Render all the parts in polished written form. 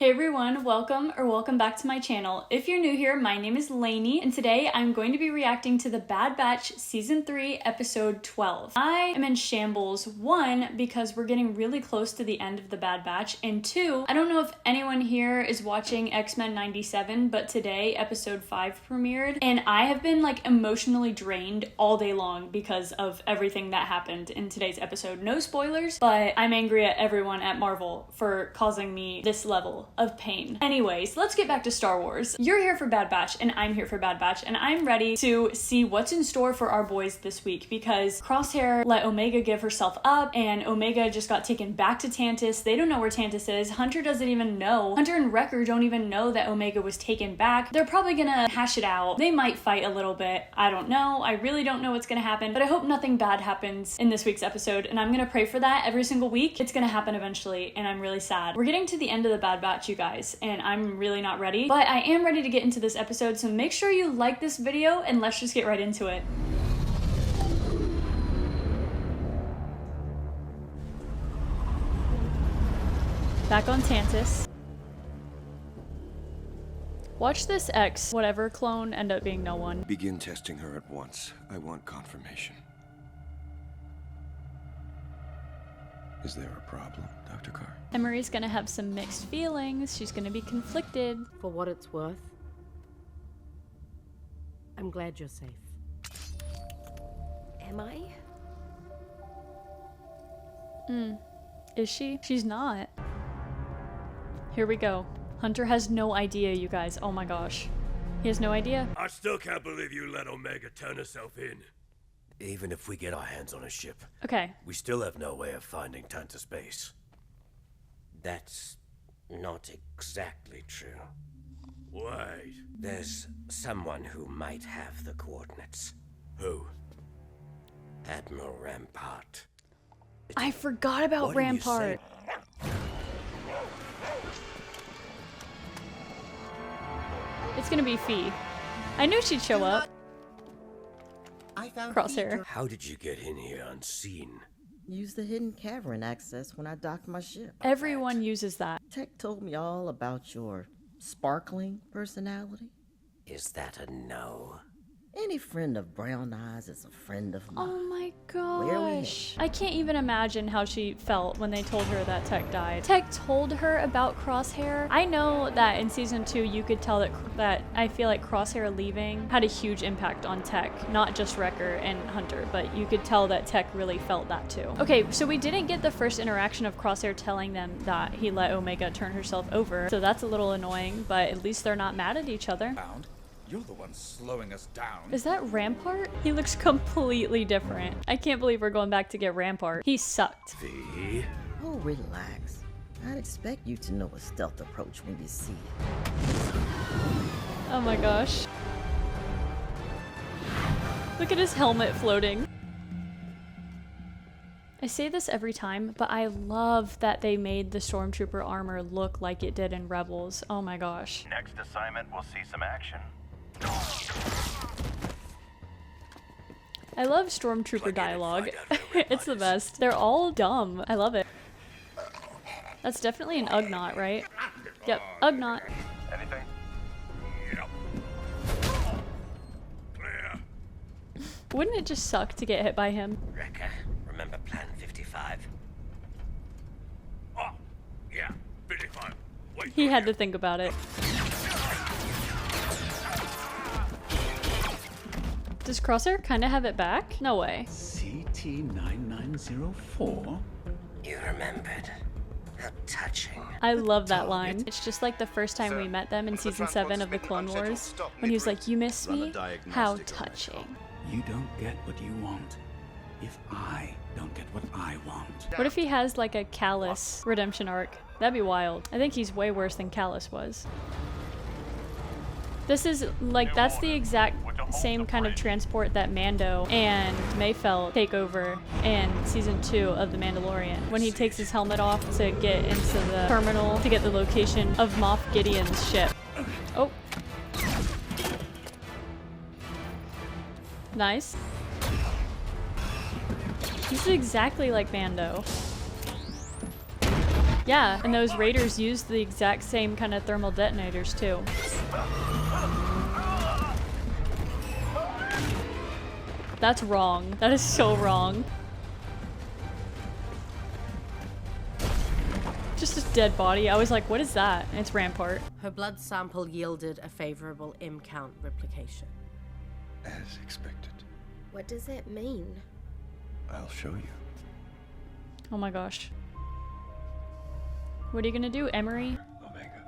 Hey everyone, welcome back to my channel. If you're new here, my name is Lainey, and today I'm going to be reacting to The Bad Batch Season 3, Episode 12. I am in shambles, 1, because we're getting really close to the end of The Bad Batch, and 2, I don't know if anyone here is watching X-Men 97, but today Episode 5 premiered, and I have been like emotionally drained all day long because of everything that happened in today's episode. No spoilers, but I'm angry at everyone at Marvel for causing me this level of pain. Anyways, let's get back to Star Wars. You're here for Bad Batch and I'm here for Bad Batch, and I'm ready to see what's in store for our boys this week because Crosshair let Omega give herself up and Omega just got taken back to Tantus. They don't know where Tantus is. Hunter doesn't even know. Hunter and Wrecker don't even know that Omega was taken back. They're probably gonna hash it out. They might fight a little bit. I don't know. I really don't know what's gonna happen, but I hope nothing bad happens in this week's episode, and I'm gonna pray for that every single week. It's gonna happen eventually, and I'm really sad. We're getting to the end of The Bad Batch, you guys, and I'm really not ready, but I am ready to get into this episode, so make sure you like this video and let's just get right into it. Back on Tantus. Watch this X whatever clone end up being no one. Begin testing her at once. I want confirmation. Is there a problem, Dr. Carr? Emery's gonna have some mixed feelings. She's gonna be conflicted. For what it's worth, I'm glad you're safe. Am I? Is she? She's not. Here we go. Hunter has no idea, you guys. Oh my gosh. He has no idea. I still can't believe you let Omega turn herself in. Even if we get our hands on a ship, Okay. we still have no way of finding Tantus base. That's not exactly true. Wait. There's someone who might have the coordinates. Who? Admiral Rampart. I forgot about What did you Rampart. It's gonna be Fee. I knew she'd show up. I found Crosshair. How did you get in here unseen? Use the hidden cavern access when I docked my ship. Everyone uses that. Tech told me all about your sparkling personality. Is that a no? Any friend of Brown Eyes is a friend of mine. Oh my Where we gosh. I can't even imagine how she felt when they told her that Tech died. Tech told her about Crosshair. I know that in season 2 you could tell that I feel like Crosshair leaving had a huge impact on Tech, not just Wrecker and Hunter, but you could tell that Tech really felt that too. Okay, so we didn't get the first interaction of Crosshair telling them that he let Omega turn herself over, so that's a little annoying, but at least they're not mad at each other. You're the one slowing us down. Is that Rampart? He looks completely different. I can't believe we're going back to get Rampart. He sucked. V? Oh, relax. I'd expect you to know a stealth approach when you see it. Oh my gosh. Look at his helmet floating. I say this every time, but I love that they made the Stormtrooper armor look like it did in Rebels. Oh my gosh. Next assignment, we'll see some action. I love Stormtrooper dialogue. It's the best. They're all dumb. I love it. That's definitely an Ugnaught, right? Yep, Ugnaught. Anything? Yep. Clear. Wouldn't it just suck to get hit by him? Wrecker, remember Plan 55? Oh, yeah. 55. Wait. He had to think about it. Does Crosshair kind of have it back? No way. CT-9904? You remembered. How touching. I love that line. It's just like the first time we met them in season 7 of the Clone Wars, when he was like, "You miss me? How touching." You don't get what you want if I don't get what I want. What if he has like a Callus redemption arc? That'd be wild. I think he's way worse than Callus was. This is like, that's the exact same kind of transport that Mando and Mayfeld take over in season 2 of The Mandalorian, when he takes his helmet off to get into the terminal to get the location of Moff Gideon's ship. Oh. Nice. This is exactly like Mando. Yeah, and those raiders used the exact same kind of thermal detonators too. That's wrong. That is so wrong. Just a dead body. I was like, what is that? And it's Rampart. Her blood sample yielded a favorable M count replication. As expected. What does that mean? I'll show you. Oh my gosh. What are you gonna do, Emery? Omega.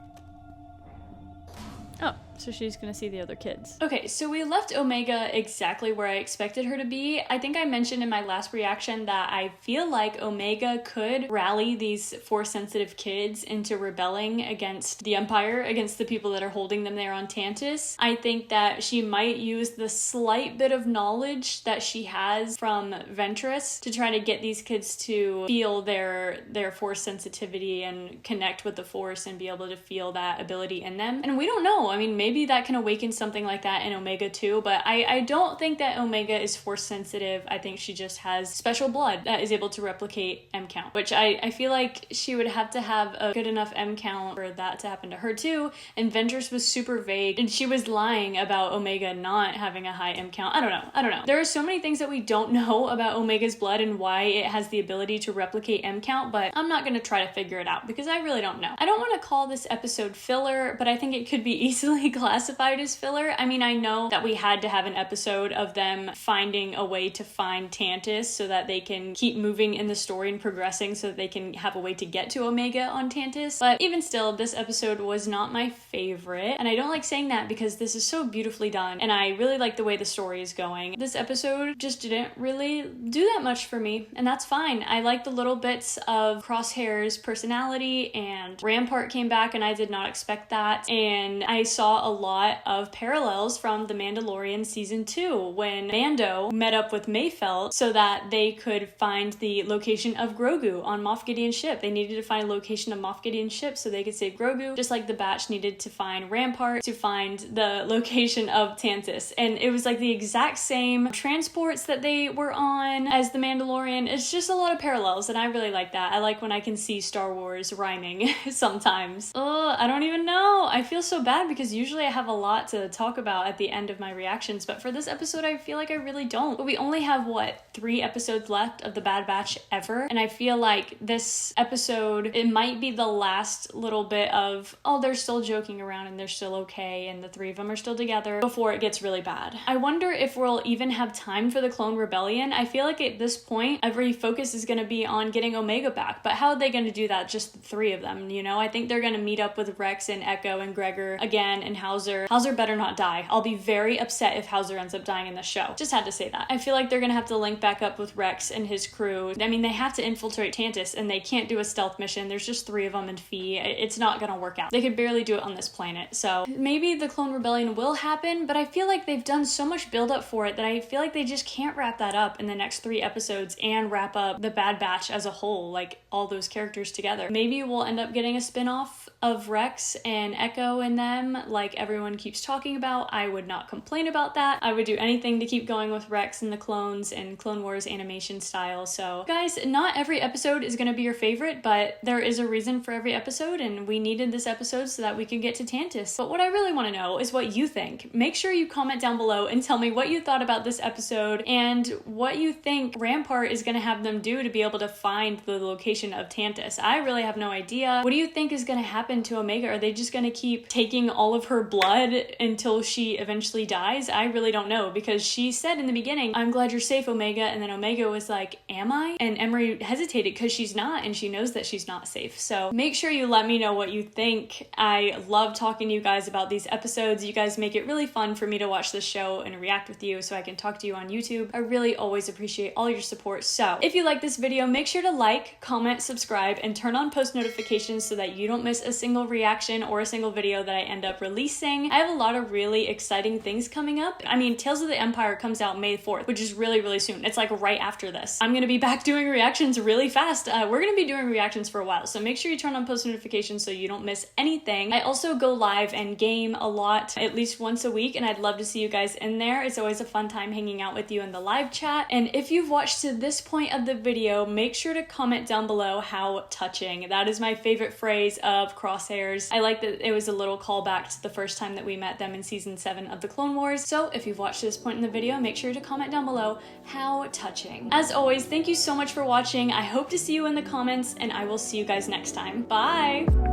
Oh, so she's gonna see the other kids. Okay, so we left Omega exactly where I expected her to be. I think I mentioned in my last reaction that I feel like Omega could rally these Force-sensitive kids into rebelling against the Empire, against the people that are holding them there on Tantus. I think that she might use the slight bit of knowledge that she has from Ventress to try to get these kids to feel their Force sensitivity and connect with the Force and be able to feel that ability in them. And we don't know. I mean, maybe that can awaken something like that in Omega too, but I don't think that Omega is Force sensitive. I think she just has special blood that is able to replicate M count, which I feel like she would have to have a good enough M count for that to happen to her too. And Ventress was super vague and she was lying about Omega not having a high M count. I don't know. There are so many things that we don't know about Omega's blood and why it has the ability to replicate M count, but I'm not going to try to figure it out because I really don't know. I don't want to call this episode filler, but I think it could be easily classified as filler. I mean, I know that we had to have an episode of them finding a way to find Tantus so that they can keep moving in the story and progressing so that they can have a way to get to Omega on Tantus. But even still, this episode was not my favorite. And I don't like saying that because this is so beautifully done and I really like the way the story is going. This episode just didn't really do that much for me, and that's fine. I like the little bits of Crosshair's personality, and Rampart came back and I did not expect that. And I saw a lot of parallels from The Mandalorian season 2 when Mando met up with Mayfeld so that they could find the location of Grogu on Moff Gideon's ship. They needed to find a location of Moff Gideon's ship so they could save Grogu, just like the Batch needed to find Rampart to find the location of Tantus. And it was like the exact same transports that they were on as The Mandalorian. It's just a lot of parallels and I really like that. I like when I can see Star Wars rhyming sometimes. I don't even know. I feel so bad because usually I have a lot to talk about at the end of my reactions, but for this episode I feel like I really don't. But we only have, what, 3 episodes left of The Bad Batch ever, and I feel like this episode, it might be the last little bit of, oh, they're still joking around and they're still okay and the 3 of them are still together before it gets really bad. I wonder if we'll even have time for the Clone Rebellion. I feel like at this point every focus is going to be on getting Omega back, but how are they going to do that, just the 3 of them, you know? I think they're going to meet up with Rex and Echo and Gregor again, and Hauser better not die. I'll be very upset if Hauser ends up dying in the show. Just had to say that. I feel like they're gonna have to link back up with Rex and his crew. I mean, they have to infiltrate Tantus and they can't do a stealth mission. There's just 3 of them in Fee. It's not gonna work out. They could barely do it on this planet. So maybe the Clone Rebellion will happen, but I feel like they've done so much build up for it that I feel like they just can't wrap that up in the next 3 episodes and wrap up the Bad Batch as a whole, like all those characters together. Maybe we'll end up getting a spin-off of Rex and Echo and them like everyone keeps talking about. I would not complain about that. I would do anything to keep going with Rex and the clones and Clone Wars animation style. So guys, not every episode is going to be your favorite, but there is a reason for every episode, and we needed this episode so that we could get to Tantus. But what I really want to know is what you think. Make sure you comment down below and tell me what you thought about this episode and what you think Rampart is going to have them do to be able to find the location of Tantus. I really have no idea. What do you think is going to happen to Omega? Are they just going to keep taking all of her blood until she eventually dies? I really don't know, because she said in the beginning, I'm glad you're safe, Omega, and then Omega was like, am I? And Emery hesitated because she's not, and she knows that she's not safe. So make sure you let me know what you think. I love talking to you guys about these episodes. You guys make it really fun for me to watch this show and react with you so I can talk to you on YouTube. I really always appreciate all your support. So if you like this video, make sure to like, comment, subscribe, and turn on post notifications so that you don't miss a single reaction or a single video that I end up releasing. I have a lot of really exciting things coming up. I mean, Tales of the Empire comes out May 4th, which is really, really soon. It's like right after this. I'm gonna be back doing reactions really fast. We're gonna be doing reactions for a while, so make sure you turn on post notifications so you don't miss anything. I also go live and game a lot, at least once a week, and I'd love to see you guys in there. It's always a fun time hanging out with you in the live chat. And if you've watched to this point of the video, make sure to comment down below how touching. That is my favorite phrase of Crosshairs. I like that it was a little callback to the first time that we met them in season 7 of the Clone Wars. So if you've watched to this point in the video, make sure to comment down below how touching. As always, thank you so much for watching. I hope to see you in the comments, and I will see you guys next time. Bye!